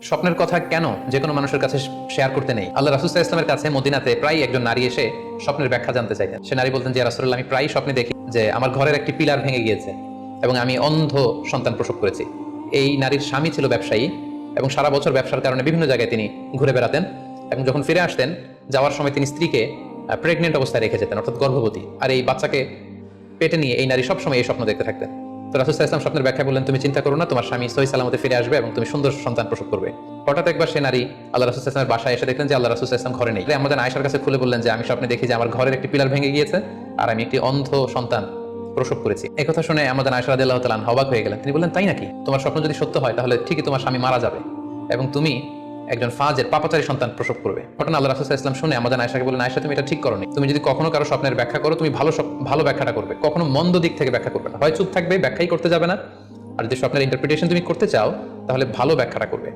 স্বপ্নের কথা কেন যে কোনো মানুষের কাছে শেয়ার করতে নেই? আল্লাহ রাসূল সাল্লাল্লাহু আলাইহি ওয়াসাল্লামের কাছে মদিনাতে প্রায় একজন নারী এসে স্বপ্নের ব্যাখ্যা জানতে চাইতেন। সে নারী বলতেন যে, ইয়া রাসূলুল্লাহ, আমি প্রায় স্বপ্নে দেখি যে আমার ঘরের একটি পিলার ভেঙে গিয়েছে এবং আমি অন্ধ সন্তান প্রসব করেছি। এই নারীর স্বামী ছিল ব্যবসায়ী এবং সারা বছর ব্যবসার কারণে বিভিন্ন জায়গায় তিনি ঘুরে বেড়াতেন এবং যখন ফিরে আসতেন যাওয়ার সময় তিনি স্ত্রীকে প্রেগনেন্ট অবস্থায় রেখে যেতেন, অর্থাৎ গর্ভবতী। আর এই বাচ্চাকে পেটে নিয়ে এই নারী সবসময় এই স্বপ্ন দেখতে থাকতেন। তো রাসূল সাল্লাল্লাহু আলাইহি ওয়াসাল্লাম স্বপ্নের ব্যাখ্যা বললেন, তুমি চিন্তা করো না, তোমার স্বামী সহি সালামতে ফিরে আসবে এবং তুমি সুন্দর সন্তান প্রসব করবে। হঠাৎ একবার সে নারী আল্লাহ রাসূল সাল্লাল্লাহু আলাইহি ওয়াসাল্লামের বাসায় এসে দেখলেন যে আল্লাহ রাসূল সাল্লাল্লাহু আলাইহি ওয়াসাল্লাম ঘরে নেই। আমাদের আয়েশার কাছে খুলে বললেন যে আমি স্বপ্নে দেখি যে আমার ঘরের একটি পিলার ভেঙে গিয়েছে আর আমি একটি অন্ধ সন্তান প্রসব করেছি। এই কথা শুনে আমাদের আয়েশা রাদিয়াল্লাহু তাআলা আনহা অবাক হয়ে গেলেন। তিনি বললেন, তাই নাকি? তোমার স্বপ্ন যদি সত্য হয় তাহলে ঠিকই তোমার স্বামী মারা যাবে এবং তুমি একজন ফাজের পাপাচারী সন্তান প্রসব করবে। ঘটনা আল্লাহ রাসূল সাল্লাল্লাহু আলাইহি ওয়াসাল্লাম শুনে আমাদের আয়েশাকে বললেন, আয়েশা, তুমি এটা ঠিক করোনি। তুমি যদি কখনো কারো স্বপ্নের ব্যাখ্যা করো, তুমি ভালো ব্যাখ্যাটা করবে, কখনো মন্দ দিক থেকে ব্যাখ্যা করবে না। হয় চুপ থাকবে, ব্যাখ্যাই করতে যাবে না, আর যদি স্বপ্নের ইন্টারপ্রিটেশন তুমি করতে চাও তাহলে ভালো ব্যাখ্যাটা করবে।